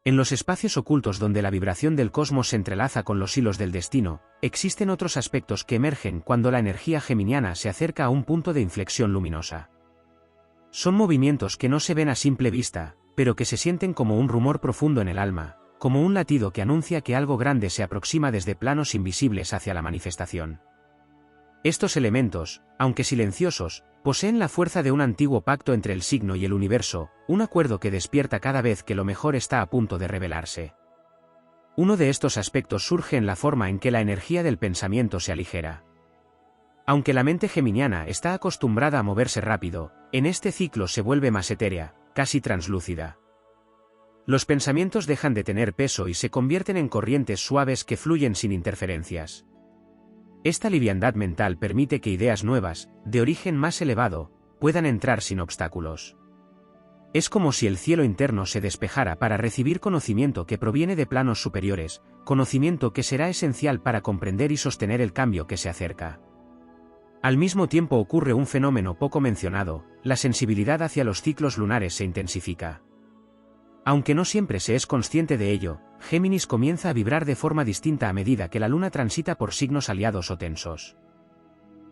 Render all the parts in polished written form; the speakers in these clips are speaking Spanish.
En los espacios ocultos donde la vibración del cosmos se entrelaza con los hilos del destino, existen otros aspectos que emergen cuando la energía geminiana se acerca a un punto de inflexión luminosa. Son movimientos que no se ven a simple vista, pero que se sienten como un rumor profundo en el alma, como un latido que anuncia que algo grande se aproxima desde planos invisibles hacia la manifestación. Estos elementos, aunque silenciosos, poseen la fuerza de un antiguo pacto entre el signo y el universo, un acuerdo que despierta cada vez que lo mejor está a punto de revelarse. Uno de estos aspectos surge en la forma en que la energía del pensamiento se aligera. Aunque la mente geminiana está acostumbrada a moverse rápido, en este ciclo se vuelve más etérea, casi translúcida. Los pensamientos dejan de tener peso y se convierten en corrientes suaves que fluyen sin interferencias. Esta liviandad mental permite que ideas nuevas, de origen más elevado, puedan entrar sin obstáculos. Es como si el cielo interno se despejara para recibir conocimiento que proviene de planos superiores, conocimiento que será esencial para comprender y sostener el cambio que se acerca. Al mismo tiempo ocurre un fenómeno poco mencionado, la sensibilidad hacia los ciclos lunares se intensifica. Aunque no siempre se es consciente de ello, Géminis comienza a vibrar de forma distinta a medida que la luna transita por signos aliados o tensos.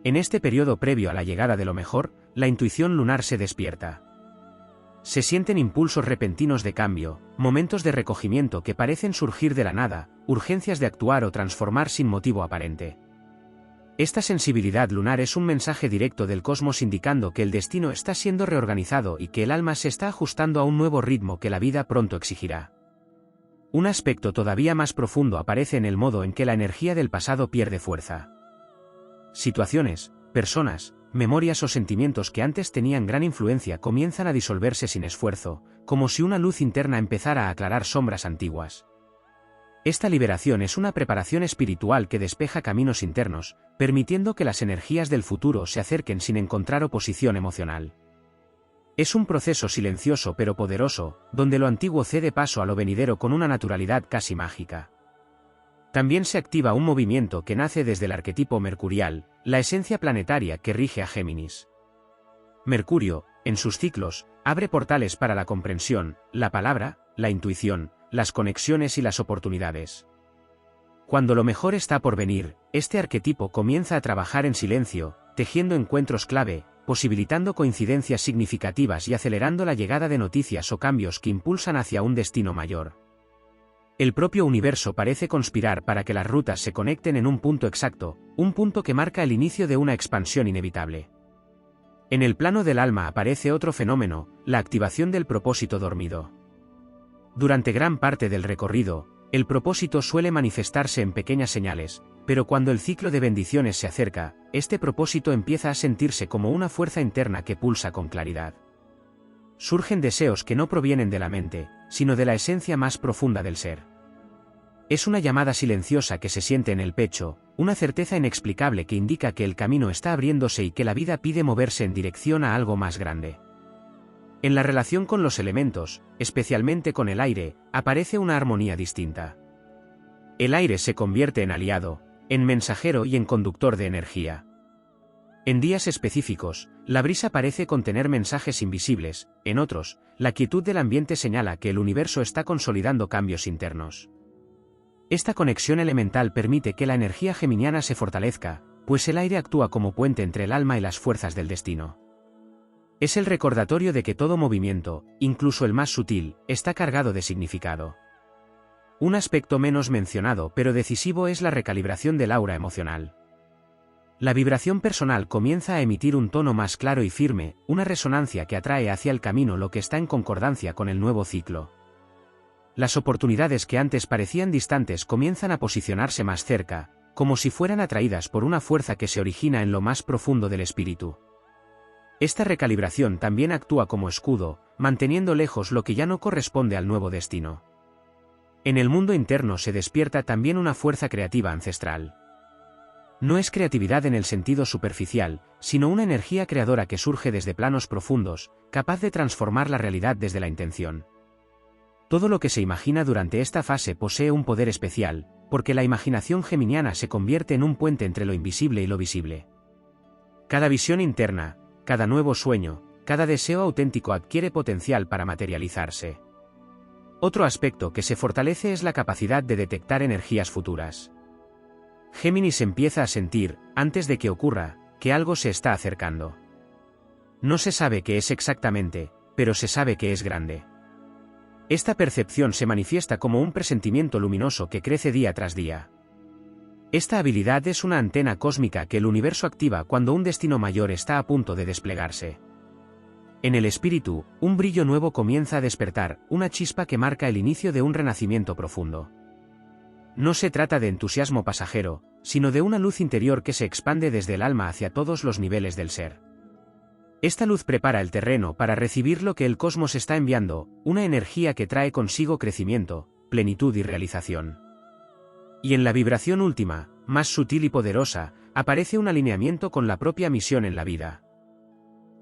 En este periodo previo a la llegada de lo mejor, la intuición lunar se despierta. Se sienten impulsos repentinos de cambio, momentos de recogimiento que parecen surgir de la nada, urgencias de actuar o transformar sin motivo aparente. Esta sensibilidad lunar es un mensaje directo del cosmos indicando que el destino está siendo reorganizado y que el alma se está ajustando a un nuevo ritmo que la vida pronto exigirá. Un aspecto todavía más profundo aparece en el modo en que la energía del pasado pierde fuerza. Situaciones, personas, memorias o sentimientos que antes tenían gran influencia comienzan a disolverse sin esfuerzo, como si una luz interna empezara a aclarar sombras antiguas. Esta liberación es una preparación espiritual que despeja caminos internos, permitiendo que las energías del futuro se acerquen sin encontrar oposición emocional. Es un proceso silencioso pero poderoso, donde lo antiguo cede paso a lo venidero con una naturalidad casi mágica. También se activa un movimiento que nace desde el arquetipo mercurial, la esencia planetaria que rige a Géminis. Mercurio, en sus ciclos, abre portales para la comprensión, la palabra, la intuición, las conexiones y las oportunidades. Cuando lo mejor está por venir, este arquetipo comienza a trabajar en silencio, tejiendo encuentros clave, posibilitando coincidencias significativas y acelerando la llegada de noticias o cambios que impulsan hacia un destino mayor. El propio universo parece conspirar para que las rutas se conecten en un punto exacto, un punto que marca el inicio de una expansión inevitable. En el plano del alma aparece otro fenómeno, la activación del propósito dormido. Durante gran parte del recorrido, el propósito suele manifestarse en pequeñas señales, pero cuando el ciclo de bendiciones se acerca, este propósito empieza a sentirse como una fuerza interna que pulsa con claridad. Surgen deseos que no provienen de la mente, sino de la esencia más profunda del ser. Es una llamada silenciosa que se siente en el pecho, una certeza inexplicable que indica que el camino está abriéndose y que la vida pide moverse en dirección a algo más grande. En la relación con los elementos, especialmente con el aire, aparece una armonía distinta. El aire se convierte en aliado, en mensajero y en conductor de energía. En días específicos, la brisa parece contener mensajes invisibles, en otros, la quietud del ambiente señala que el universo está consolidando cambios internos. Esta conexión elemental permite que la energía geminiana se fortalezca, pues el aire actúa como puente entre el alma y las fuerzas del destino. Es el recordatorio de que todo movimiento, incluso el más sutil, está cargado de significado. Un aspecto menos mencionado pero decisivo es la recalibración del aura emocional. La vibración personal comienza a emitir un tono más claro y firme, una resonancia que atrae hacia el camino lo que está en concordancia con el nuevo ciclo. Las oportunidades que antes parecían distantes comienzan a posicionarse más cerca, como si fueran atraídas por una fuerza que se origina en lo más profundo del espíritu. Esta recalibración también actúa como escudo, manteniendo lejos lo que ya no corresponde al nuevo destino. En el mundo interno se despierta también una fuerza creativa ancestral. No es creatividad en el sentido superficial, sino una energía creadora que surge desde planos profundos, capaz de transformar la realidad desde la intención. Todo lo que se imagina durante esta fase posee un poder especial, porque la imaginación geminiana se convierte en un puente entre lo invisible y lo visible. Cada visión interna, cada nuevo sueño, cada deseo auténtico adquiere potencial para materializarse. Otro aspecto que se fortalece es la capacidad de detectar energías futuras. Géminis empieza a sentir, antes de que ocurra, que algo se está acercando. No se sabe qué es exactamente, pero se sabe que es grande. Esta percepción se manifiesta como un presentimiento luminoso que crece día tras día. Esta habilidad es una antena cósmica que el universo activa cuando un destino mayor está a punto de desplegarse. En el espíritu, un brillo nuevo comienza a despertar, una chispa que marca el inicio de un renacimiento profundo. No se trata de entusiasmo pasajero, sino de una luz interior que se expande desde el alma hacia todos los niveles del ser. Esta luz prepara el terreno para recibir lo que el cosmos está enviando, una energía que trae consigo crecimiento, plenitud y realización. Y en la vibración última, más sutil y poderosa, aparece un alineamiento con la propia misión en la vida.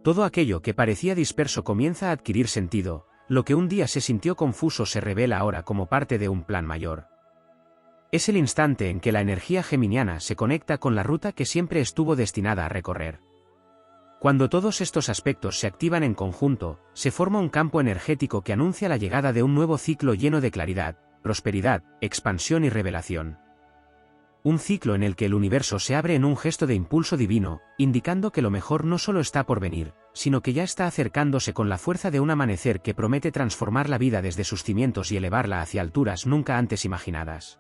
Todo aquello que parecía disperso comienza a adquirir sentido, lo que un día se sintió confuso se revela ahora como parte de un plan mayor. Es el instante en que la energía geminiana se conecta con la ruta que siempre estuvo destinada a recorrer. Cuando todos estos aspectos se activan en conjunto, se forma un campo energético que anuncia la llegada de un nuevo ciclo lleno de claridad, prosperidad, expansión y revelación. Un ciclo en el que el universo se abre en un gesto de impulso divino, indicando que lo mejor no solo está por venir, sino que ya está acercándose con la fuerza de un amanecer que promete transformar la vida desde sus cimientos y elevarla hacia alturas nunca antes imaginadas.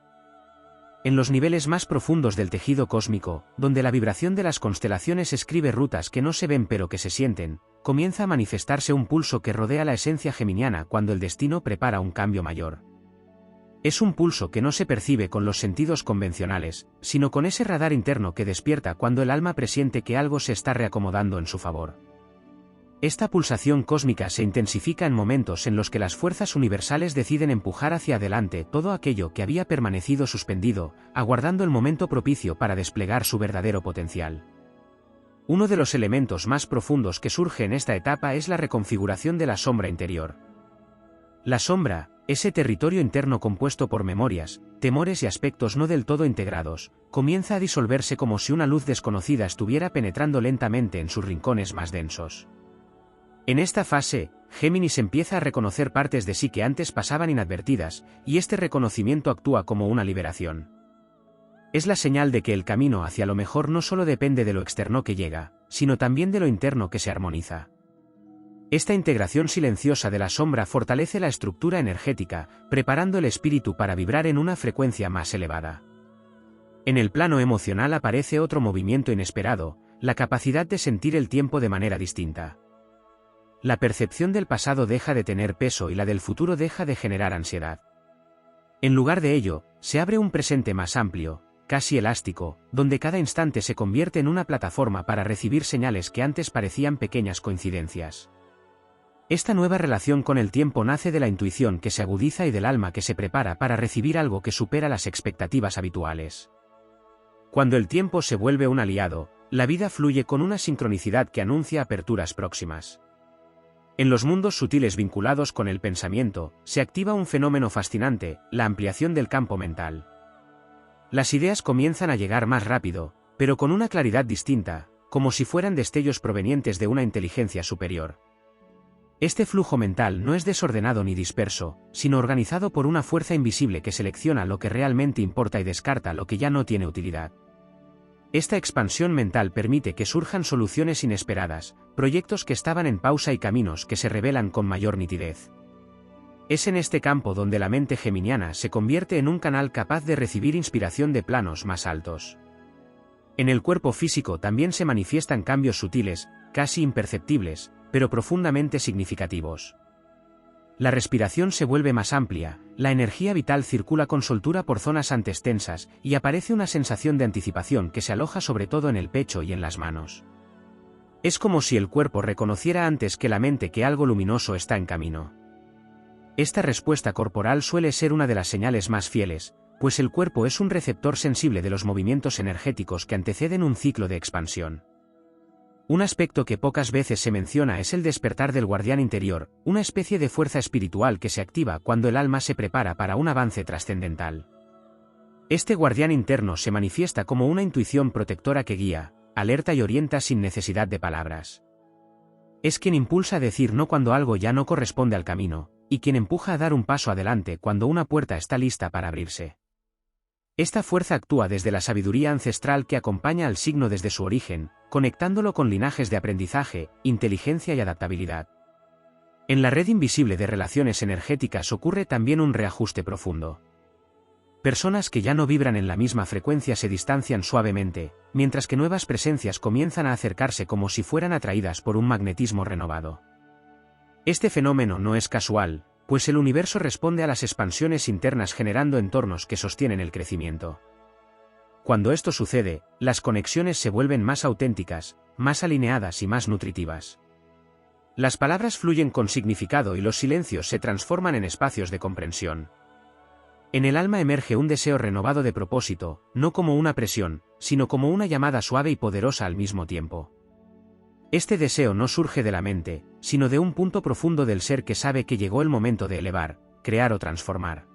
En los niveles más profundos del tejido cósmico, donde la vibración de las constelaciones escribe rutas que no se ven pero que se sienten, comienza a manifestarse un pulso que rodea la esencia geminiana cuando el destino prepara un cambio mayor. Es un pulso que no se percibe con los sentidos convencionales, sino con ese radar interno que despierta cuando el alma presiente que algo se está reacomodando en su favor. Esta pulsación cósmica se intensifica en momentos en los que las fuerzas universales deciden empujar hacia adelante todo aquello que había permanecido suspendido, aguardando el momento propicio para desplegar su verdadero potencial. Uno de los elementos más profundos que surge en esta etapa es la reconfiguración de la sombra interior. La sombra, ese territorio interno compuesto por memorias, temores y aspectos no del todo integrados, comienza a disolverse como si una luz desconocida estuviera penetrando lentamente en sus rincones más densos. En esta fase, Géminis empieza a reconocer partes de sí que antes pasaban inadvertidas, y este reconocimiento actúa como una liberación. Es la señal de que el camino hacia lo mejor no solo depende de lo externo que llega, sino también de lo interno que se armoniza. Esta integración silenciosa de la sombra fortalece la estructura energética, preparando el espíritu para vibrar en una frecuencia más elevada. En el plano emocional aparece otro movimiento inesperado, la capacidad de sentir el tiempo de manera distinta. La percepción del pasado deja de tener peso y la del futuro deja de generar ansiedad. En lugar de ello, se abre un presente más amplio, casi elástico, donde cada instante se convierte en una plataforma para recibir señales que antes parecían pequeñas coincidencias. Esta nueva relación con el tiempo nace de la intuición que se agudiza y del alma que se prepara para recibir algo que supera las expectativas habituales. Cuando el tiempo se vuelve un aliado, la vida fluye con una sincronicidad que anuncia aperturas próximas. En los mundos sutiles vinculados con el pensamiento, se activa un fenómeno fascinante, la ampliación del campo mental. Las ideas comienzan a llegar más rápido, pero con una claridad distinta, como si fueran destellos provenientes de una inteligencia superior. Este flujo mental no es desordenado ni disperso, sino organizado por una fuerza invisible que selecciona lo que realmente importa y descarta lo que ya no tiene utilidad. Esta expansión mental permite que surjan soluciones inesperadas, proyectos que estaban en pausa y caminos que se revelan con mayor nitidez. Es en este campo donde la mente geminiana se convierte en un canal capaz de recibir inspiración de planos más altos. En el cuerpo físico también se manifiestan cambios sutiles, casi imperceptibles, pero profundamente significativos. La respiración se vuelve más amplia, la energía vital circula con soltura por zonas antes tensas, y aparece una sensación de anticipación que se aloja sobre todo en el pecho y en las manos. Es como si el cuerpo reconociera antes que la mente que algo luminoso está en camino. Esta respuesta corporal suele ser una de las señales más fieles, pues el cuerpo es un receptor sensible de los movimientos energéticos que anteceden un ciclo de expansión. Un aspecto que pocas veces se menciona es el despertar del guardián interior, una especie de fuerza espiritual que se activa cuando el alma se prepara para un avance trascendental. Este guardián interno se manifiesta como una intuición protectora que guía, alerta y orienta sin necesidad de palabras. Es quien impulsa a decir no cuando algo ya no corresponde al camino, y quien empuja a dar un paso adelante cuando una puerta está lista para abrirse. Esta fuerza actúa desde la sabiduría ancestral que acompaña al signo desde su origen, conectándolo con linajes de aprendizaje, inteligencia y adaptabilidad. En la red invisible de relaciones energéticas ocurre también un reajuste profundo. Personas que ya no vibran en la misma frecuencia se distancian suavemente, mientras que nuevas presencias comienzan a acercarse como si fueran atraídas por un magnetismo renovado. Este fenómeno no es casual, pues el universo responde a las expansiones internas generando entornos que sostienen el crecimiento. Cuando esto sucede, las conexiones se vuelven más auténticas, más alineadas y más nutritivas. Las palabras fluyen con significado y los silencios se transforman en espacios de comprensión. En el alma emerge un deseo renovado de propósito, no como una presión, sino como una llamada suave y poderosa al mismo tiempo. Este deseo no surge de la mente, sino de un punto profundo del ser que sabe que llegó el momento de elevar, crear o transformar.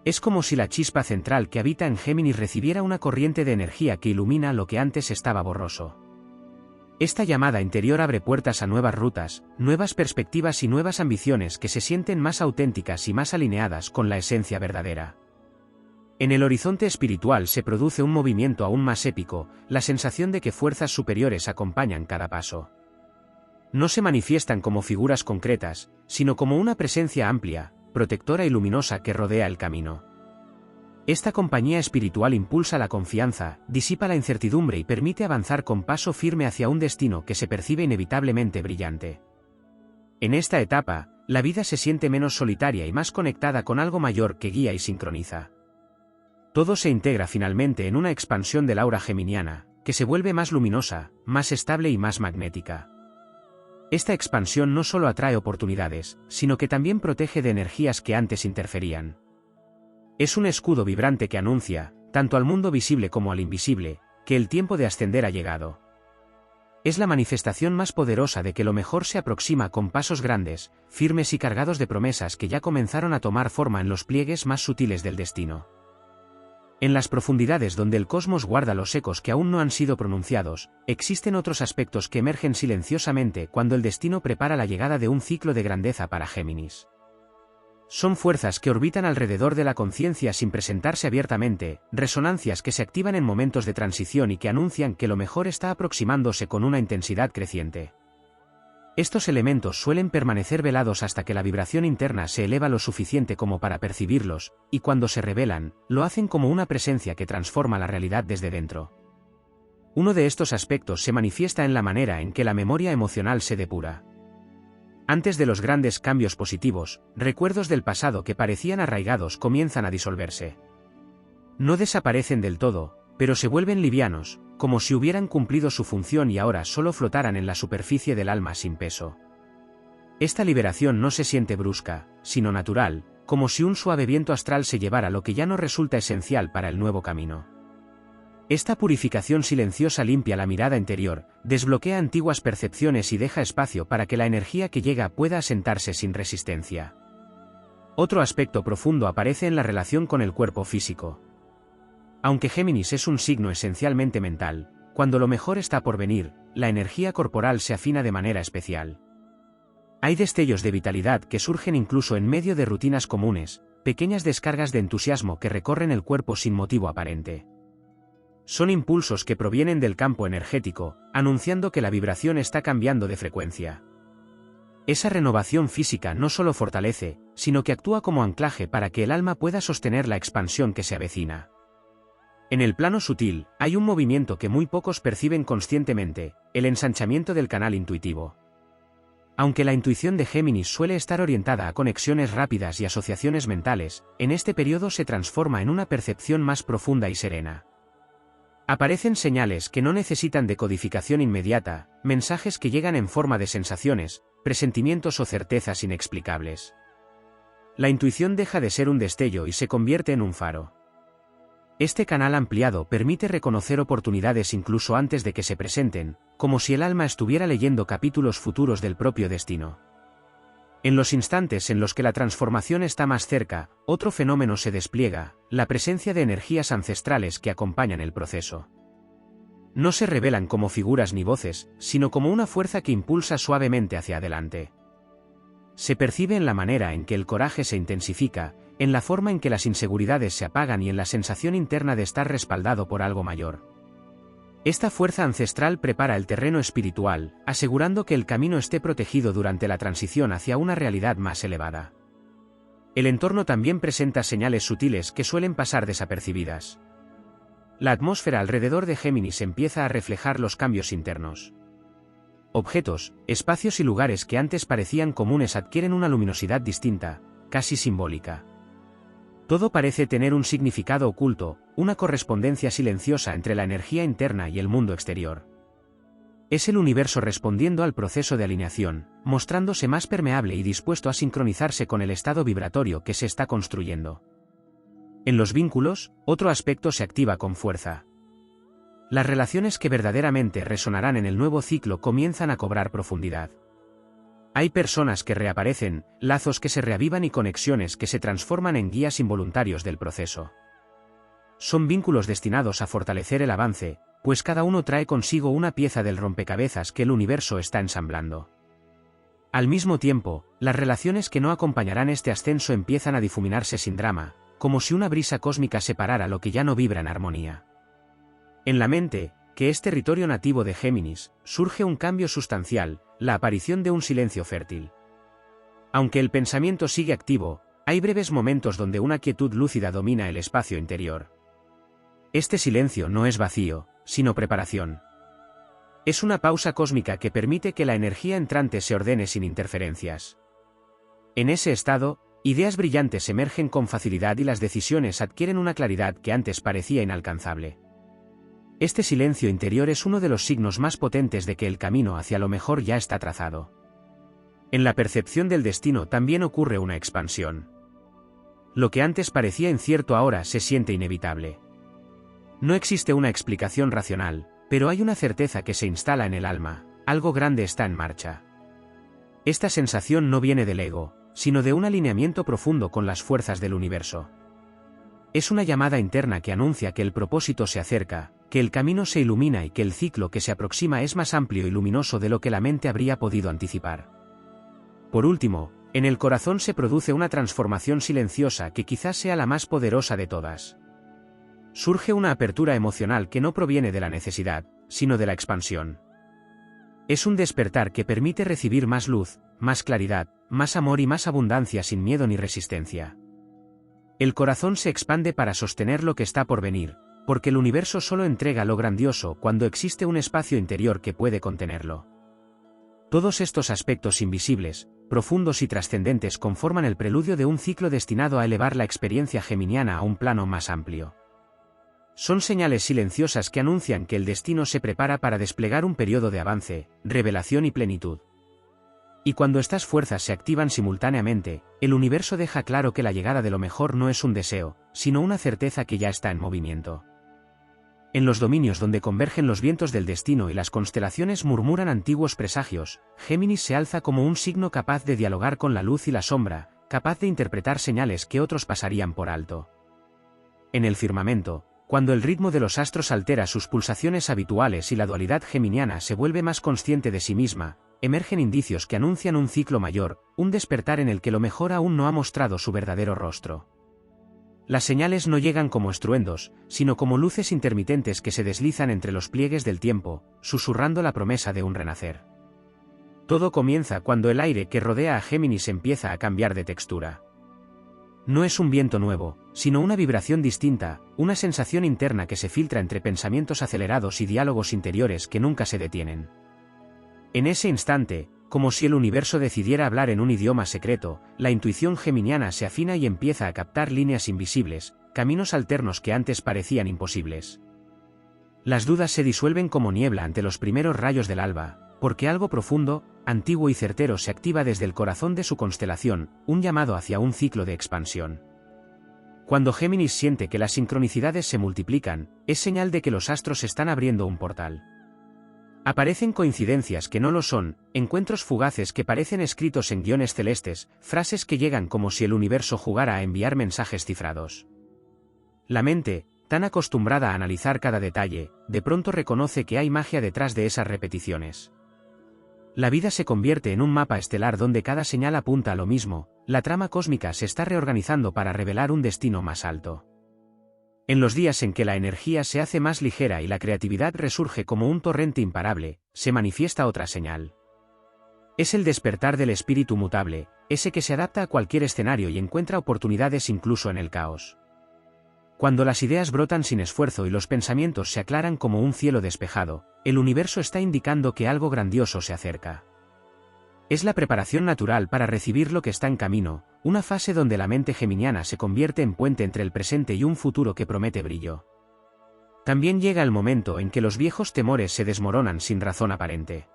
Es como si la chispa central que habita en Géminis recibiera una corriente de energía que ilumina lo que antes estaba borroso. Esta llamada interior abre puertas a nuevas rutas, nuevas perspectivas y nuevas ambiciones que se sienten más auténticas y más alineadas con la esencia verdadera. En el horizonte espiritual se produce un movimiento aún más épico, la sensación de que fuerzas superiores acompañan cada paso. No se manifiestan como figuras concretas, sino como una presencia amplia, protectora y luminosa que rodea el camino. Esta compañía espiritual impulsa la confianza, disipa la incertidumbre y permite avanzar con paso firme hacia un destino que se percibe inevitablemente brillante. En esta etapa, la vida se siente menos solitaria y más conectada con algo mayor que guía y sincroniza. Todo se integra finalmente en una expansión del aura geminiana, que se vuelve más luminosa, más estable y más magnética. Esta expansión no solo atrae oportunidades, sino que también protege de energías que antes interferían. Es un escudo vibrante que anuncia, tanto al mundo visible como al invisible, que el tiempo de ascender ha llegado. Es la manifestación más poderosa de que lo mejor se aproxima con pasos grandes, firmes y cargados de promesas que ya comenzaron a tomar forma en los pliegues más sutiles del destino. En las profundidades donde el cosmos guarda los ecos que aún no han sido pronunciados, existen otros aspectos que emergen silenciosamente cuando el destino prepara la llegada de un ciclo de grandeza para Géminis. Son fuerzas que orbitan alrededor de la conciencia sin presentarse abiertamente, resonancias que se activan en momentos de transición y que anuncian que lo mejor está aproximándose con una intensidad creciente. Estos elementos suelen permanecer velados hasta que la vibración interna se eleva lo suficiente como para percibirlos, y cuando se revelan, lo hacen como una presencia que transforma la realidad desde dentro. Uno de estos aspectos se manifiesta en la manera en que la memoria emocional se depura. Antes de los grandes cambios positivos, recuerdos del pasado que parecían arraigados comienzan a disolverse. No desaparecen del todo, pero se vuelven livianos, como si hubieran cumplido su función y ahora solo flotaran en la superficie del alma sin peso. Esta liberación no se siente brusca, sino natural, como si un suave viento astral se llevara lo que ya no resulta esencial para el nuevo camino. Esta purificación silenciosa limpia la mirada interior, desbloquea antiguas percepciones y deja espacio para que la energía que llega pueda asentarse sin resistencia. Otro aspecto profundo aparece en la relación con el cuerpo físico. Aunque Géminis es un signo esencialmente mental, cuando lo mejor está por venir, la energía corporal se afina de manera especial. Hay destellos de vitalidad que surgen incluso en medio de rutinas comunes, pequeñas descargas de entusiasmo que recorren el cuerpo sin motivo aparente. Son impulsos que provienen del campo energético, anunciando que la vibración está cambiando de frecuencia. Esa renovación física no solo fortalece, sino que actúa como anclaje para que el alma pueda sostener la expansión que se avecina. En el plano sutil, hay un movimiento que muy pocos perciben conscientemente, el ensanchamiento del canal intuitivo. Aunque la intuición de Géminis suele estar orientada a conexiones rápidas y asociaciones mentales, en este periodo se transforma en una percepción más profunda y serena. Aparecen señales que no necesitan decodificación inmediata, mensajes que llegan en forma de sensaciones, presentimientos o certezas inexplicables. La intuición deja de ser un destello y se convierte en un faro. Este canal ampliado permite reconocer oportunidades incluso antes de que se presenten, como si el alma estuviera leyendo capítulos futuros del propio destino. En los instantes en los que la transformación está más cerca, otro fenómeno se despliega, la presencia de energías ancestrales que acompañan el proceso. No se revelan como figuras ni voces, sino como una fuerza que impulsa suavemente hacia adelante. se percibe en la manera en que el coraje se intensifica, en la forma en que las inseguridades se apagan y en la sensación interna de estar respaldado por algo mayor. Esta fuerza ancestral prepara el terreno espiritual, asegurando que el camino esté protegido durante la transición hacia una realidad más elevada. El entorno también presenta señales sutiles que suelen pasar desapercibidas. La atmósfera alrededor de Géminis empieza a reflejar los cambios internos. Objetos, espacios y lugares que antes parecían comunes adquieren una luminosidad distinta, casi simbólica. Todo parece tener un significado oculto, una correspondencia silenciosa entre la energía interna y el mundo exterior. Es el universo respondiendo al proceso de alineación, mostrándose más permeable y dispuesto a sincronizarse con el estado vibratorio que se está construyendo. En los vínculos, otro aspecto se activa con fuerza. Las relaciones que verdaderamente resonarán en el nuevo ciclo comienzan a cobrar profundidad. Hay personas que reaparecen, lazos que se reavivan y conexiones que se transforman en guías involuntarios del proceso. Son vínculos destinados a fortalecer el avance, pues cada uno trae consigo una pieza del rompecabezas que el universo está ensamblando. Al mismo tiempo, las relaciones que no acompañarán este ascenso empiezan a difuminarse sin drama, como si una brisa cósmica separara lo que ya no vibra en armonía. En la mente, que es territorio nativo de Géminis, surge un cambio sustancial, la aparición de un silencio fértil. Aunque el pensamiento sigue activo, hay breves momentos donde una quietud lúcida domina el espacio interior. Este silencio no es vacío, sino preparación. Es una pausa cósmica que permite que la energía entrante se ordene sin interferencias. En ese estado, ideas brillantes emergen con facilidad y las decisiones adquieren una claridad que antes parecía inalcanzable. Este silencio interior es uno de los signos más potentes de que el camino hacia lo mejor ya está trazado. En la percepción del destino también ocurre una expansión. Lo que antes parecía incierto ahora se siente inevitable. No existe una explicación racional, pero hay una certeza que se instala en el alma: algo grande está en marcha. Esta sensación no viene del ego, sino de un alineamiento profundo con las fuerzas del universo. Es una llamada interna que anuncia que el propósito se acerca, que el camino se ilumina y que el ciclo que se aproxima es más amplio y luminoso de lo que la mente habría podido anticipar. Por último, en el corazón se produce una transformación silenciosa que quizás sea la más poderosa de todas. Surge una apertura emocional que no proviene de la necesidad, sino de la expansión. Es un despertar que permite recibir más luz, más claridad, más amor y más abundancia sin miedo ni resistencia. El corazón se expande para sostener lo que está por venir, porque el universo solo entrega lo grandioso cuando existe un espacio interior que puede contenerlo. Todos estos aspectos invisibles, profundos y trascendentes conforman el preludio de un ciclo destinado a elevar la experiencia geminiana a un plano más amplio. Son señales silenciosas que anuncian que el destino se prepara para desplegar un periodo de avance, revelación y plenitud. Y cuando estas fuerzas se activan simultáneamente, el universo deja claro que la llegada de lo mejor no es un deseo, sino una certeza que ya está en movimiento. En los dominios donde convergen los vientos del destino y las constelaciones murmuran antiguos presagios, Géminis se alza como un signo capaz de dialogar con la luz y la sombra, capaz de interpretar señales que otros pasarían por alto. En el firmamento, cuando el ritmo de los astros altera sus pulsaciones habituales y la dualidad geminiana se vuelve más consciente de sí misma, emergen indicios que anuncian un ciclo mayor, un despertar en el que lo mejor aún no ha mostrado su verdadero rostro. Las señales no llegan como estruendos, sino como luces intermitentes que se deslizan entre los pliegues del tiempo, susurrando la promesa de un renacer. Todo comienza cuando el aire que rodea a Géminis empieza a cambiar de textura. No es un viento nuevo, sino una vibración distinta, una sensación interna que se filtra entre pensamientos acelerados y diálogos interiores que nunca se detienen. En ese instante, como si el universo decidiera hablar en un idioma secreto, la intuición geminiana se afina y empieza a captar líneas invisibles, caminos alternos que antes parecían imposibles. Las dudas se disuelven como niebla ante los primeros rayos del alba, porque algo profundo, antiguo y certero se activa desde el corazón de su constelación, un llamado hacia un ciclo de expansión. Cuando Géminis siente que las sincronicidades se multiplican, es señal de que los astros están abriendo un portal. Aparecen coincidencias que no lo son, encuentros fugaces que parecen escritos en guiones celestes, frases que llegan como si el universo jugara a enviar mensajes cifrados. La mente, tan acostumbrada a analizar cada detalle, de pronto reconoce que hay magia detrás de esas repeticiones. La vida se convierte en un mapa estelar donde cada señal apunta a lo mismo, la trama cósmica se está reorganizando para revelar un destino más alto. En los días en que la energía se hace más ligera y la creatividad resurge como un torrente imparable, se manifiesta otra señal. Es el despertar del espíritu mutable, ese que se adapta a cualquier escenario y encuentra oportunidades incluso en el caos. Cuando las ideas brotan sin esfuerzo y los pensamientos se aclaran como un cielo despejado, el universo está indicando que algo grandioso se acerca. Es la preparación natural para recibir lo que está en camino, una fase donde la mente geminiana se convierte en puente entre el presente y un futuro que promete brillo. También llega el momento en que los viejos temores se desmoronan sin razón aparente.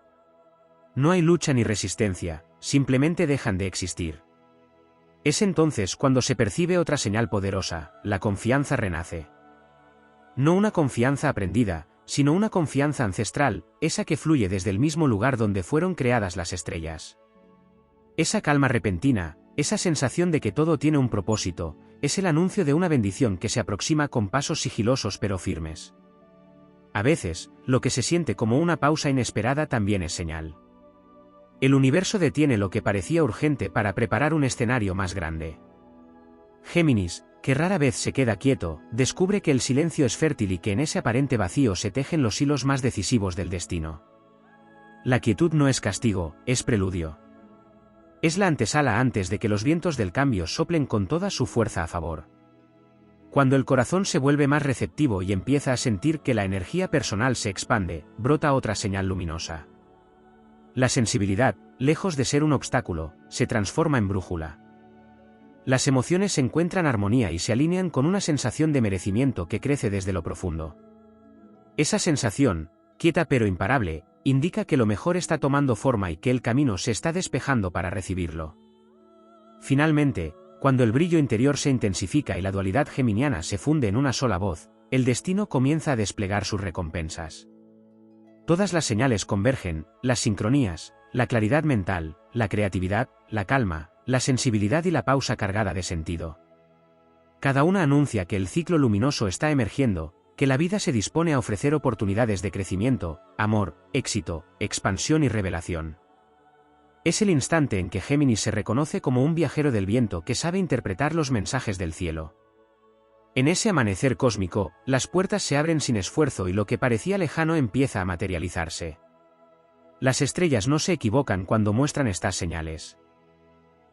No hay lucha ni resistencia, simplemente dejan de existir. Es entonces cuando se percibe otra señal poderosa, la confianza renace. No una confianza aprendida, sino una confianza ancestral, esa que fluye desde el mismo lugar donde fueron creadas las estrellas. Esa calma repentina, esa sensación de que todo tiene un propósito, es el anuncio de una bendición que se aproxima con pasos sigilosos pero firmes. A veces, lo que se siente como una pausa inesperada también es señal. El universo detiene lo que parecía urgente para preparar un escenario más grande. Géminis, que rara vez se queda quieto, descubre que el silencio es fértil y que en ese aparente vacío se tejen los hilos más decisivos del destino. La quietud no es castigo, es preludio. Es la antesala antes de que los vientos del cambio soplen con toda su fuerza a favor. Cuando el corazón se vuelve más receptivo y empieza a sentir que la energía personal se expande, brota otra señal luminosa. La sensibilidad, lejos de ser un obstáculo, se transforma en brújula. Las emociones encuentran armonía y se alinean con una sensación de merecimiento que crece desde lo profundo. Esa sensación, quieta pero imparable, indica que lo mejor está tomando forma y que el camino se está despejando para recibirlo. Finalmente, cuando el brillo interior se intensifica y la dualidad geminiana se funde en una sola voz, el destino comienza a desplegar sus recompensas. Todas las señales convergen, las sincronías, la claridad mental, la creatividad, la calma, la sensibilidad y la pausa cargada de sentido. Cada una anuncia que el ciclo luminoso está emergiendo, que la vida se dispone a ofrecer oportunidades de crecimiento, amor, éxito, expansión y revelación. Es el instante en que Géminis se reconoce como un viajero del viento que sabe interpretar los mensajes del cielo. En ese amanecer cósmico, las puertas se abren sin esfuerzo y lo que parecía lejano empieza a materializarse. Las estrellas no se equivocan cuando muestran estas señales.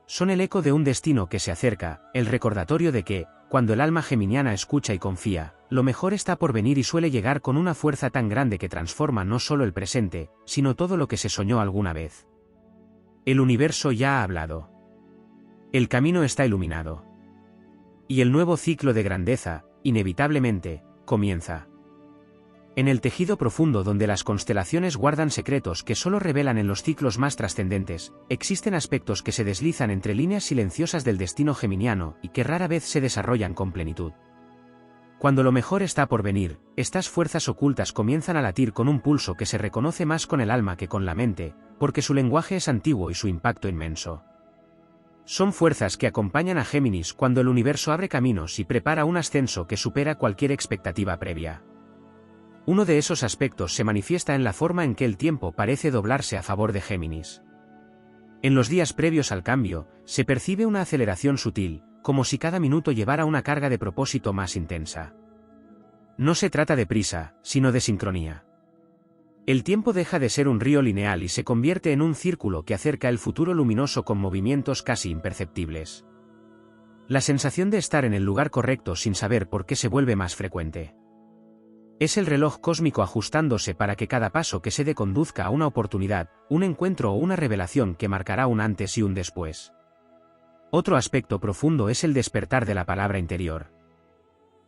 Son el eco de un destino que se acerca, el recordatorio de que, cuando el alma geminiana escucha y confía, lo mejor está por venir y suele llegar con una fuerza tan grande que transforma no solo el presente, sino todo lo que se soñó alguna vez. El universo ya ha hablado. El camino está iluminado. Y el nuevo ciclo de grandeza, inevitablemente, comienza. En el tejido profundo donde las constelaciones guardan secretos que solo revelan en los ciclos más trascendentes, existen aspectos que se deslizan entre líneas silenciosas del destino geminiano y que rara vez se desarrollan con plenitud. Cuando lo mejor está por venir, estas fuerzas ocultas comienzan a latir con un pulso que se reconoce más con el alma que con la mente, porque su lenguaje es antiguo y su impacto inmenso. Son fuerzas que acompañan a Géminis cuando el universo abre caminos y prepara un ascenso que supera cualquier expectativa previa. Uno de esos aspectos se manifiesta en la forma en que el tiempo parece doblarse a favor de Géminis. En los días previos al cambio, se percibe una aceleración sutil, como si cada minuto llevara una carga de propósito más intensa. No se trata de prisa, sino de sincronía. El tiempo deja de ser un río lineal y se convierte en un círculo que acerca el futuro luminoso con movimientos casi imperceptibles. La sensación de estar en el lugar correcto sin saber por qué se vuelve más frecuente. Es el reloj cósmico ajustándose para que cada paso que se dé conduzca a una oportunidad, un encuentro o una revelación que marcará un antes y un después. Otro aspecto profundo es el despertar de la palabra interior.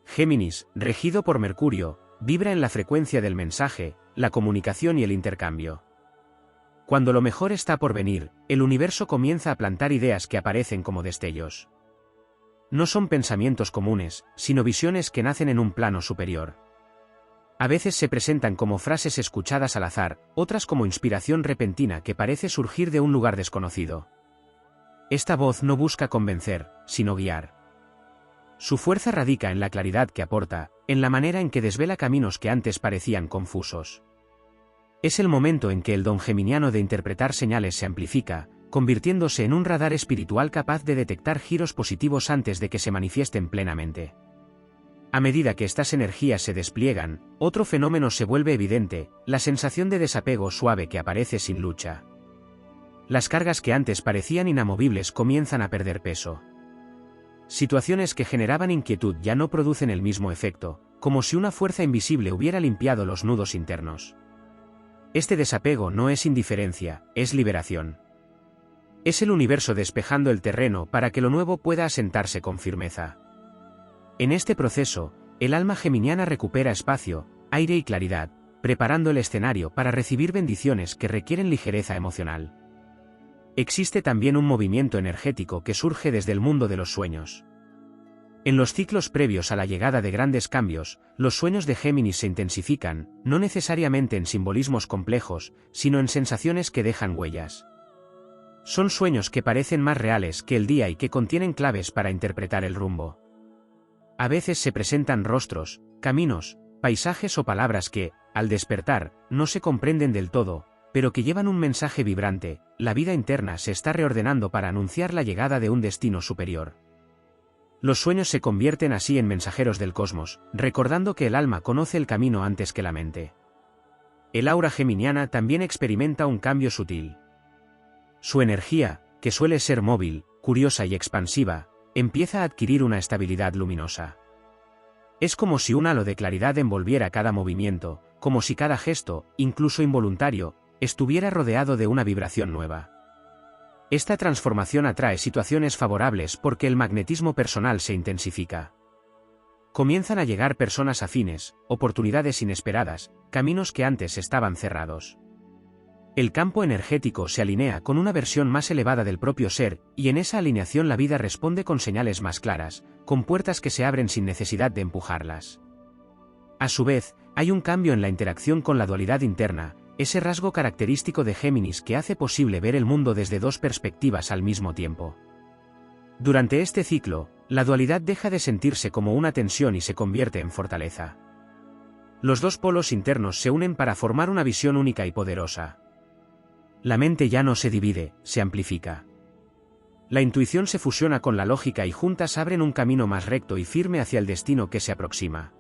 Géminis, regido por Mercurio, vibra en la frecuencia del mensaje, la comunicación y el intercambio. Cuando lo mejor está por venir, el universo comienza a plantar ideas que aparecen como destellos. No son pensamientos comunes, sino visiones que nacen en un plano superior. A veces se presentan como frases escuchadas al azar, otras como inspiración repentina que parece surgir de un lugar desconocido. Esta voz no busca convencer, sino guiar. Su fuerza radica en la claridad que aporta, en la manera en que desvela caminos que antes parecían confusos. Es el momento en que el don geminiano de interpretar señales se amplifica, convirtiéndose en un radar espiritual capaz de detectar giros positivos antes de que se manifiesten plenamente. A medida que estas energías se despliegan, otro fenómeno se vuelve evidente, la sensación de desapego suave que aparece sin lucha. Las cargas que antes parecían inamovibles comienzan a perder peso. Situaciones que generaban inquietud ya no producen el mismo efecto, como si una fuerza invisible hubiera limpiado los nudos internos. Este desapego no es indiferencia, es liberación. Es el universo despejando el terreno para que lo nuevo pueda asentarse con firmeza. En este proceso, el alma geminiana recupera espacio, aire y claridad, preparando el escenario para recibir bendiciones que requieren ligereza emocional. Existe también un movimiento energético que surge desde el mundo de los sueños. En los ciclos previos a la llegada de grandes cambios, los sueños de Géminis se intensifican, no necesariamente en simbolismos complejos, sino en sensaciones que dejan huellas. Son sueños que parecen más reales que el día y que contienen claves para interpretar el rumbo. A veces se presentan rostros, caminos, paisajes o palabras que, al despertar, no se comprenden del todo, pero que llevan un mensaje vibrante. La vida interna se está reordenando para anunciar la llegada de un destino superior. Los sueños se convierten así en mensajeros del cosmos, recordando que el alma conoce el camino antes que la mente. El aura geminiana también experimenta un cambio sutil. Su energía, que suele ser móvil, curiosa y expansiva, empieza a adquirir una estabilidad luminosa. Es como si un halo de claridad envolviera cada movimiento, como si cada gesto, incluso involuntario, estuviera rodeado de una vibración nueva. Esta transformación atrae situaciones favorables porque el magnetismo personal se intensifica. Comienzan a llegar personas afines, oportunidades inesperadas, caminos que antes estaban cerrados. El campo energético se alinea con una versión más elevada del propio ser, y en esa alineación la vida responde con señales más claras, con puertas que se abren sin necesidad de empujarlas. A su vez, hay un cambio en la interacción con la dualidad interna, ese rasgo característico de Géminis que hace posible ver el mundo desde dos perspectivas al mismo tiempo. Durante este ciclo, la dualidad deja de sentirse como una tensión y se convierte en fortaleza. Los dos polos internos se unen para formar una visión única y poderosa. La mente ya no se divide, se amplifica. La intuición se fusiona con la lógica y juntas abren un camino más recto y firme hacia el destino que se aproxima.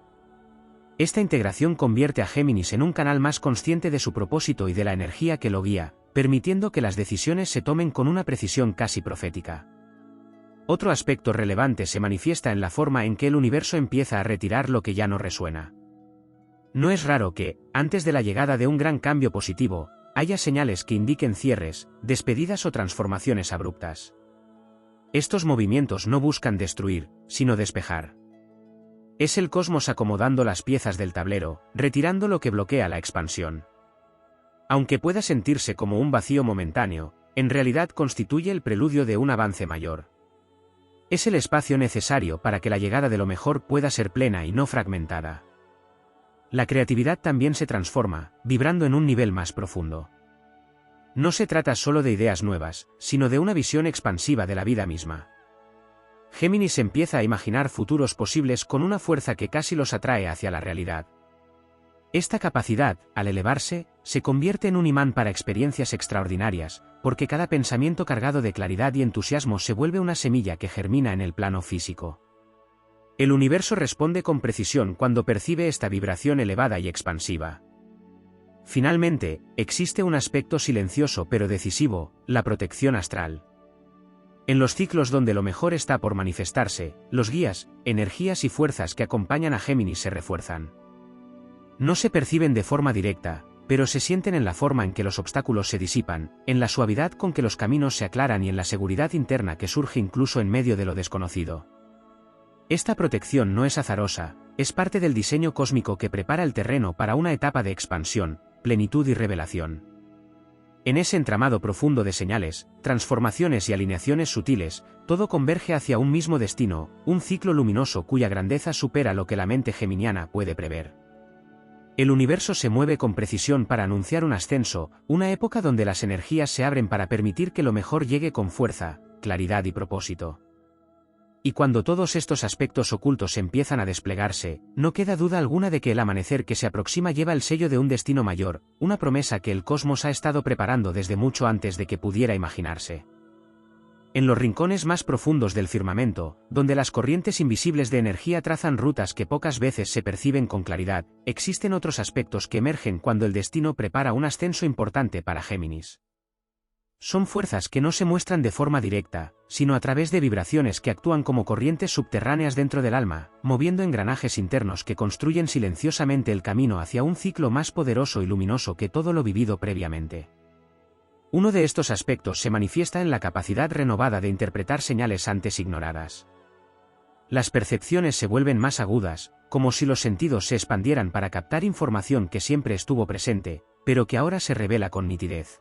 Esta integración convierte a Géminis en un canal más consciente de su propósito y de la energía que lo guía, permitiendo que las decisiones se tomen con una precisión casi profética. Otro aspecto relevante se manifiesta en la forma en que el universo empieza a retirar lo que ya no resuena. No es raro que, antes de la llegada de un gran cambio positivo, haya señales que indiquen cierres, despedidas o transformaciones abruptas. Estos movimientos no buscan destruir, sino despejar. Es el cosmos acomodando las piezas del tablero, retirando lo que bloquea la expansión. Aunque pueda sentirse como un vacío momentáneo, en realidad constituye el preludio de un avance mayor. Es el espacio necesario para que la llegada de lo mejor pueda ser plena y no fragmentada. La creatividad también se transforma, vibrando en un nivel más profundo. No se trata solo de ideas nuevas, sino de una visión expansiva de la vida misma. Géminis empieza a imaginar futuros posibles con una fuerza que casi los atrae hacia la realidad. Esta capacidad, al elevarse, se convierte en un imán para experiencias extraordinarias, porque cada pensamiento cargado de claridad y entusiasmo se vuelve una semilla que germina en el plano físico. El universo responde con precisión cuando percibe esta vibración elevada y expansiva. Finalmente, existe un aspecto silencioso pero decisivo, la protección astral. En los ciclos donde lo mejor está por manifestarse, los guías, energías y fuerzas que acompañan a Géminis se refuerzan. No se perciben de forma directa, pero se sienten en la forma en que los obstáculos se disipan, en la suavidad con que los caminos se aclaran y en la seguridad interna que surge incluso en medio de lo desconocido. Esta protección no es azarosa, es parte del diseño cósmico que prepara el terreno para una etapa de expansión, plenitud y revelación. En ese entramado profundo de señales, transformaciones y alineaciones sutiles, todo converge hacia un mismo destino, un ciclo luminoso cuya grandeza supera lo que la mente geminiana puede prever. El universo se mueve con precisión para anunciar un ascenso, una época donde las energías se abren para permitir que lo mejor llegue con fuerza, claridad y propósito. Y cuando todos estos aspectos ocultos empiezan a desplegarse, no queda duda alguna de que el amanecer que se aproxima lleva el sello de un destino mayor, una promesa que el cosmos ha estado preparando desde mucho antes de que pudiera imaginarse. En los rincones más profundos del firmamento, donde las corrientes invisibles de energía trazan rutas que pocas veces se perciben con claridad, existen otros aspectos que emergen cuando el destino prepara un ascenso importante para Géminis. Son fuerzas que no se muestran de forma directa, sino a través de vibraciones que actúan como corrientes subterráneas dentro del alma, moviendo engranajes internos que construyen silenciosamente el camino hacia un ciclo más poderoso y luminoso que todo lo vivido previamente. Uno de estos aspectos se manifiesta en la capacidad renovada de interpretar señales antes ignoradas. Las percepciones se vuelven más agudas, como si los sentidos se expandieran para captar información que siempre estuvo presente, pero que ahora se revela con nitidez.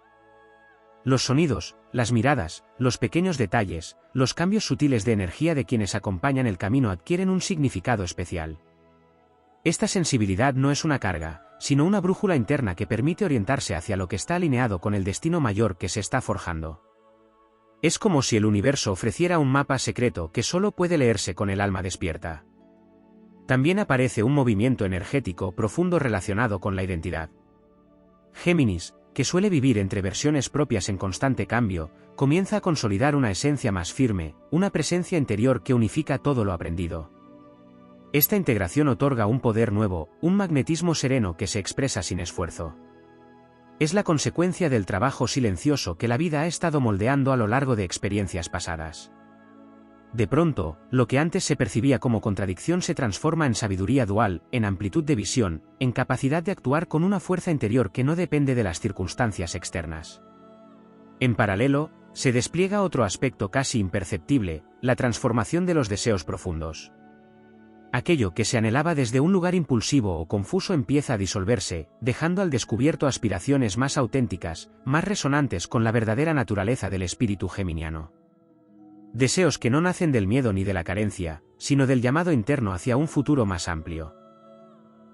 Los sonidos, las miradas, los pequeños detalles, los cambios sutiles de energía de quienes acompañan el camino adquieren un significado especial. Esta sensibilidad no es una carga, sino una brújula interna que permite orientarse hacia lo que está alineado con el destino mayor que se está forjando. Es como si el universo ofreciera un mapa secreto que solo puede leerse con el alma despierta. También aparece un movimiento energético profundo relacionado con la identidad. Géminis, que suele vivir entre versiones propias en constante cambio, comienza a consolidar una esencia más firme, una presencia interior que unifica todo lo aprendido. Esta integración otorga un poder nuevo, un magnetismo sereno que se expresa sin esfuerzo. Es la consecuencia del trabajo silencioso que la vida ha estado moldeando a lo largo de experiencias pasadas. De pronto, lo que antes se percibía como contradicción se transforma en sabiduría dual, en amplitud de visión, en capacidad de actuar con una fuerza interior que no depende de las circunstancias externas. En paralelo, se despliega otro aspecto casi imperceptible, la transformación de los deseos profundos. Aquello que se anhelaba desde un lugar impulsivo o confuso empieza a disolverse, dejando al descubierto aspiraciones más auténticas, más resonantes con la verdadera naturaleza del espíritu geminiano. Deseos que no nacen del miedo ni de la carencia, sino del llamado interno hacia un futuro más amplio.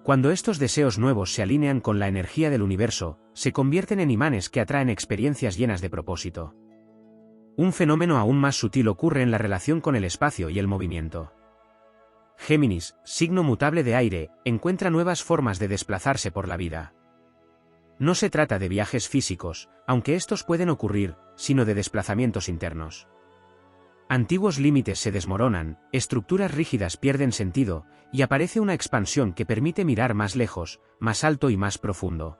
Cuando estos deseos nuevos se alinean con la energía del universo, se convierten en imanes que atraen experiencias llenas de propósito. Un fenómeno aún más sutil ocurre en la relación con el espacio y el movimiento. Géminis, signo mutable de aire, encuentra nuevas formas de desplazarse por la vida. No se trata de viajes físicos, aunque estos pueden ocurrir, sino de desplazamientos internos. Antiguos límites se desmoronan, estructuras rígidas pierden sentido, y aparece una expansión que permite mirar más lejos, más alto y más profundo.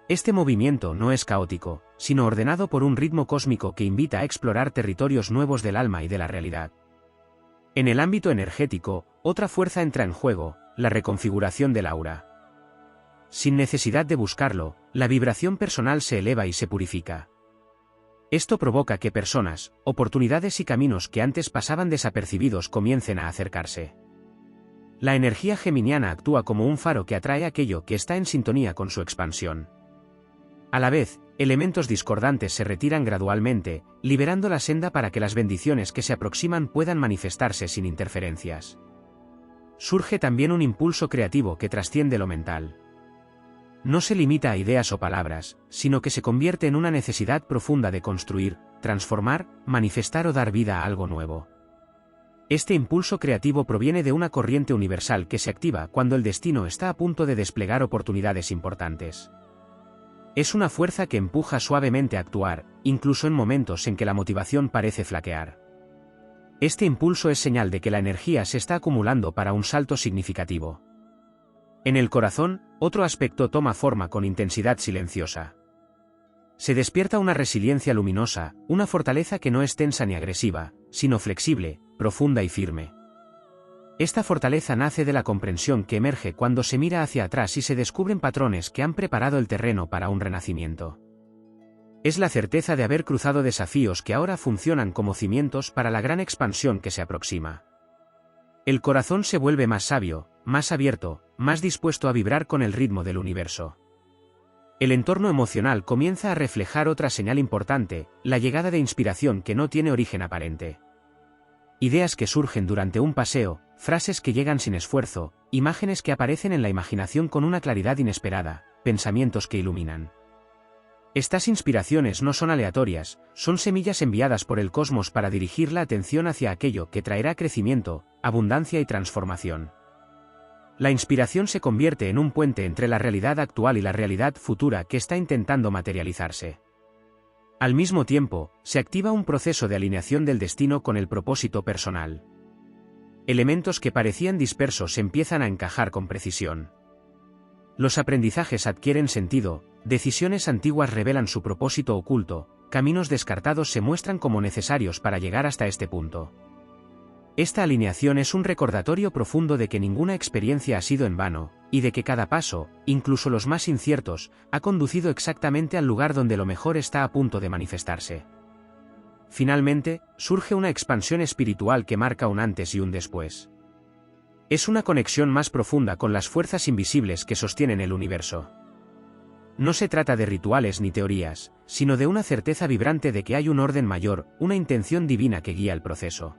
Este movimiento no es caótico, sino ordenado por un ritmo cósmico que invita a explorar territorios nuevos del alma y de la realidad. En el ámbito energético, otra fuerza entra en juego, la reconfiguración del aura. Sin necesidad de buscarlo, la vibración personal se eleva y se purifica. Esto provoca que personas, oportunidades y caminos que antes pasaban desapercibidos comiencen a acercarse. La energía geminiana actúa como un faro que atrae aquello que está en sintonía con su expansión. A la vez, elementos discordantes se retiran gradualmente, liberando la senda para que las bendiciones que se aproximan puedan manifestarse sin interferencias. Surge también un impulso creativo que trasciende lo mental. No se limita a ideas o palabras, sino que se convierte en una necesidad profunda de construir, transformar, manifestar o dar vida a algo nuevo. Este impulso creativo proviene de una corriente universal que se activa cuando el destino está a punto de desplegar oportunidades importantes. Es una fuerza que empuja suavemente a actuar, incluso en momentos en que la motivación parece flaquear. Este impulso es señal de que la energía se está acumulando para un salto significativo. En el corazón, otro aspecto toma forma con intensidad silenciosa. Se despierta una resiliencia luminosa, una fortaleza que no es tensa ni agresiva, sino flexible, profunda y firme. Esta fortaleza nace de la comprensión que emerge cuando se mira hacia atrás y se descubren patrones que han preparado el terreno para un renacimiento. Es la certeza de haber cruzado desafíos que ahora funcionan como cimientos para la gran expansión que se aproxima. El corazón se vuelve más sabio, más abierto, más dispuesto a vibrar con el ritmo del universo. El entorno emocional comienza a reflejar otra señal importante, la llegada de inspiración que no tiene origen aparente. Ideas que surgen durante un paseo, frases que llegan sin esfuerzo, imágenes que aparecen en la imaginación con una claridad inesperada, pensamientos que iluminan. Estas inspiraciones no son aleatorias, son semillas enviadas por el cosmos para dirigir la atención hacia aquello que traerá crecimiento, abundancia y transformación. La inspiración se convierte en un puente entre la realidad actual y la realidad futura que está intentando materializarse. Al mismo tiempo, se activa un proceso de alineación del destino con el propósito personal. Elementos que parecían dispersos empiezan a encajar con precisión. Los aprendizajes adquieren sentido, decisiones antiguas revelan su propósito oculto, caminos descartados se muestran como necesarios para llegar hasta este punto. Esta alineación es un recordatorio profundo de que ninguna experiencia ha sido en vano, y de que cada paso, incluso los más inciertos, ha conducido exactamente al lugar donde lo mejor está a punto de manifestarse. Finalmente, surge una expansión espiritual que marca un antes y un después. Es una conexión más profunda con las fuerzas invisibles que sostienen el universo. No se trata de rituales ni teorías, sino de una certeza vibrante de que hay un orden mayor, una intención divina que guía el proceso.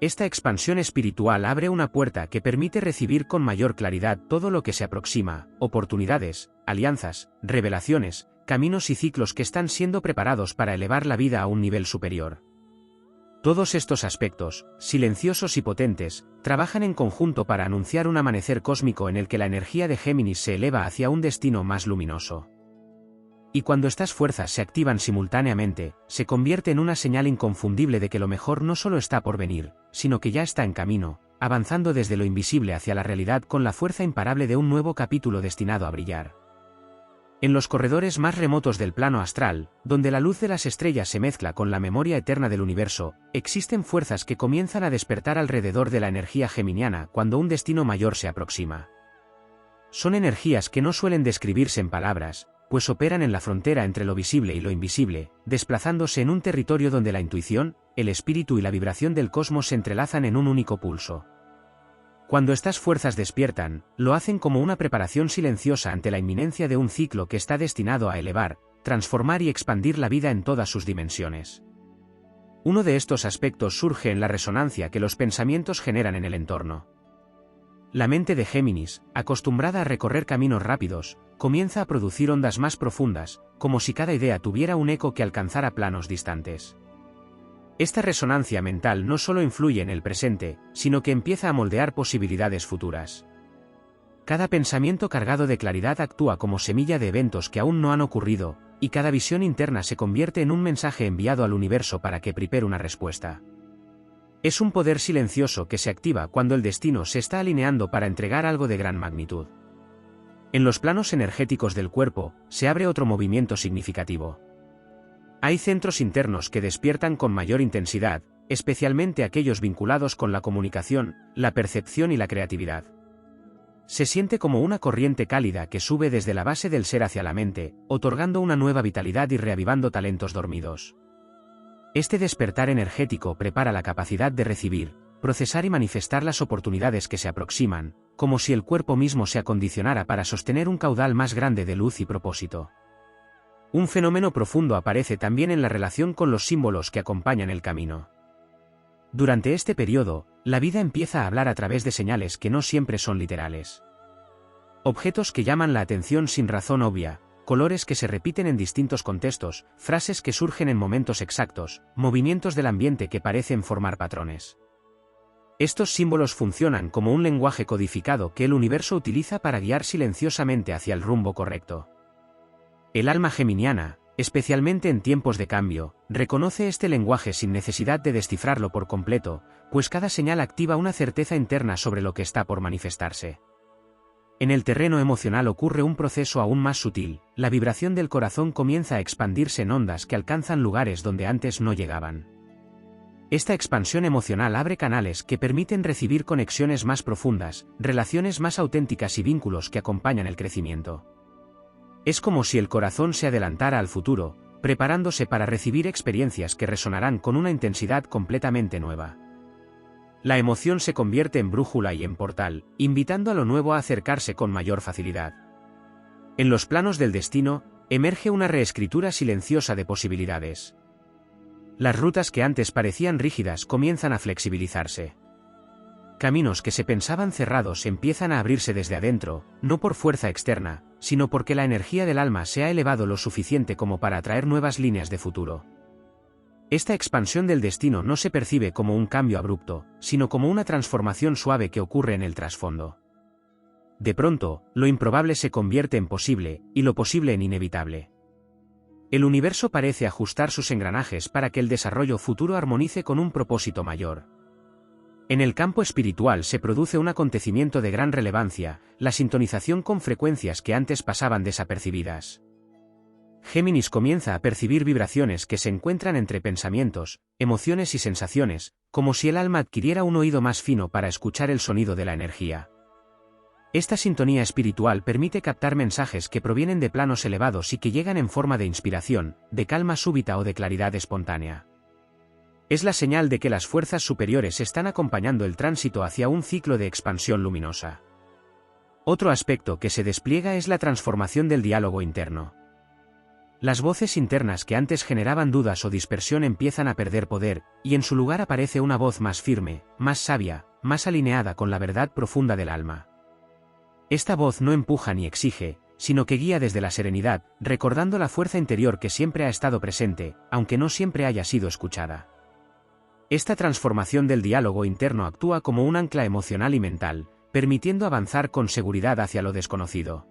Esta expansión espiritual abre una puerta que permite recibir con mayor claridad todo lo que se aproxima, oportunidades, alianzas, revelaciones, caminos y ciclos que están siendo preparados para elevar la vida a un nivel superior. Todos estos aspectos, silenciosos y potentes, trabajan en conjunto para anunciar un amanecer cósmico en el que la energía de Géminis se eleva hacia un destino más luminoso. Y cuando estas fuerzas se activan simultáneamente, se convierte en una señal inconfundible de que lo mejor no solo está por venir, sino que ya está en camino, avanzando desde lo invisible hacia la realidad con la fuerza imparable de un nuevo capítulo destinado a brillar. En los corredores más remotos del plano astral, donde la luz de las estrellas se mezcla con la memoria eterna del universo, existen fuerzas que comienzan a despertar alrededor de la energía geminiana cuando un destino mayor se aproxima. Son energías que no suelen describirse en palabras, pues operan en la frontera entre lo visible y lo invisible, desplazándose en un territorio donde la intuición, el espíritu y la vibración del cosmos se entrelazan en un único pulso. Cuando estas fuerzas despiertan, lo hacen como una preparación silenciosa ante la inminencia de un ciclo que está destinado a elevar, transformar y expandir la vida en todas sus dimensiones. Uno de estos aspectos surge en la resonancia que los pensamientos generan en el entorno. La mente de Géminis, acostumbrada a recorrer caminos rápidos, comienza a producir ondas más profundas, como si cada idea tuviera un eco que alcanzara planos distantes. Esta resonancia mental no solo influye en el presente, sino que empieza a moldear posibilidades futuras. Cada pensamiento cargado de claridad actúa como semilla de eventos que aún no han ocurrido, y cada visión interna se convierte en un mensaje enviado al universo para que prepare una respuesta. Es un poder silencioso que se activa cuando el destino se está alineando para entregar algo de gran magnitud. En los planos energéticos del cuerpo, se abre otro movimiento significativo. Hay centros internos que despiertan con mayor intensidad, especialmente aquellos vinculados con la comunicación, la percepción y la creatividad. Se siente como una corriente cálida que sube desde la base del ser hacia la mente, otorgando una nueva vitalidad y reavivando talentos dormidos. Este despertar energético prepara la capacidad de recibir, procesar y manifestar las oportunidades que se aproximan, como si el cuerpo mismo se acondicionara para sostener un caudal más grande de luz y propósito. Un fenómeno profundo aparece también en la relación con los símbolos que acompañan el camino. Durante este periodo, la vida empieza a hablar a través de señales que no siempre son literales. Objetos que llaman la atención sin razón obvia, colores que se repiten en distintos contextos, frases que surgen en momentos exactos, movimientos del ambiente que parecen formar patrones. Estos símbolos funcionan como un lenguaje codificado que el universo utiliza para guiar silenciosamente hacia el rumbo correcto. El alma geminiana, especialmente en tiempos de cambio, reconoce este lenguaje sin necesidad de descifrarlo por completo, pues cada señal activa una certeza interna sobre lo que está por manifestarse. En el terreno emocional ocurre un proceso aún más sutil, la vibración del corazón comienza a expandirse en ondas que alcanzan lugares donde antes no llegaban. Esta expansión emocional abre canales que permiten recibir conexiones más profundas, relaciones más auténticas y vínculos que acompañan el crecimiento. Es como si el corazón se adelantara al futuro, preparándose para recibir experiencias que resonarán con una intensidad completamente nueva. La emoción se convierte en brújula y en portal, invitando a lo nuevo a acercarse con mayor facilidad. En los planos del destino, emerge una reescritura silenciosa de posibilidades. Las rutas que antes parecían rígidas comienzan a flexibilizarse. Caminos que se pensaban cerrados empiezan a abrirse desde adentro, no por fuerza externa, sino porque la energía del alma se ha elevado lo suficiente como para atraer nuevas líneas de futuro. Esta expansión del destino no se percibe como un cambio abrupto, sino como una transformación suave que ocurre en el trasfondo. De pronto, lo improbable se convierte en posible, y lo posible en inevitable. El universo parece ajustar sus engranajes para que el desarrollo futuro armonice con un propósito mayor. En el campo espiritual se produce un acontecimiento de gran relevancia, la sintonización con frecuencias que antes pasaban desapercibidas. Géminis comienza a percibir vibraciones que se encuentran entre pensamientos, emociones y sensaciones, como si el alma adquiriera un oído más fino para escuchar el sonido de la energía. Esta sintonía espiritual permite captar mensajes que provienen de planos elevados y que llegan en forma de inspiración, de calma súbita o de claridad espontánea. Es la señal de que las fuerzas superiores están acompañando el tránsito hacia un ciclo de expansión luminosa. Otro aspecto que se despliega es la transformación del diálogo interno. Las voces internas que antes generaban dudas o dispersión empiezan a perder poder, y en su lugar aparece una voz más firme, más sabia, más alineada con la verdad profunda del alma. Esta voz no empuja ni exige, sino que guía desde la serenidad, recordando la fuerza interior que siempre ha estado presente, aunque no siempre haya sido escuchada. Esta transformación del diálogo interno actúa como un ancla emocional y mental, permitiendo avanzar con seguridad hacia lo desconocido.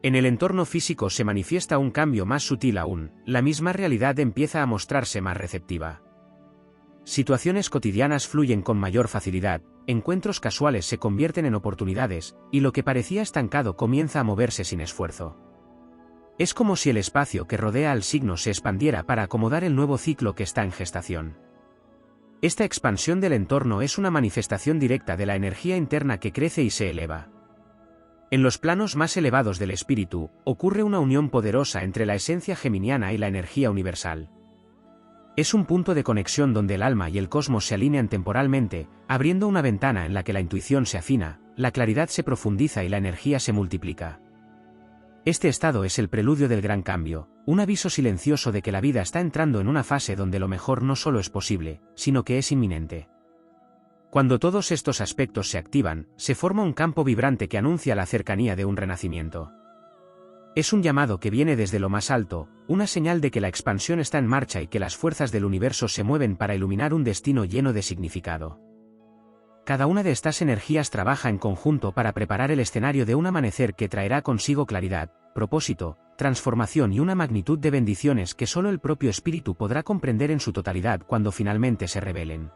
En el entorno físico se manifiesta un cambio más sutil aún, la misma realidad empieza a mostrarse más receptiva. Situaciones cotidianas fluyen con mayor facilidad, encuentros casuales se convierten en oportunidades, y lo que parecía estancado comienza a moverse sin esfuerzo. Es como si el espacio que rodea al signo se expandiera para acomodar el nuevo ciclo que está en gestación. Esta expansión del entorno es una manifestación directa de la energía interna que crece y se eleva. En los planos más elevados del espíritu, ocurre una unión poderosa entre la esencia geminiana y la energía universal. Es un punto de conexión donde el alma y el cosmos se alinean temporalmente, abriendo una ventana en la que la intuición se afina, la claridad se profundiza y la energía se multiplica. Este estado es el preludio del gran cambio, un aviso silencioso de que la vida está entrando en una fase donde lo mejor no solo es posible, sino que es inminente. Cuando todos estos aspectos se activan, se forma un campo vibrante que anuncia la cercanía de un renacimiento. Es un llamado que viene desde lo más alto, una señal de que la expansión está en marcha y que las fuerzas del universo se mueven para iluminar un destino lleno de significado. Cada una de estas energías trabaja en conjunto para preparar el escenario de un amanecer que traerá consigo claridad, propósito, transformación y una magnitud de bendiciones que solo el propio espíritu podrá comprender en su totalidad cuando finalmente se revelen.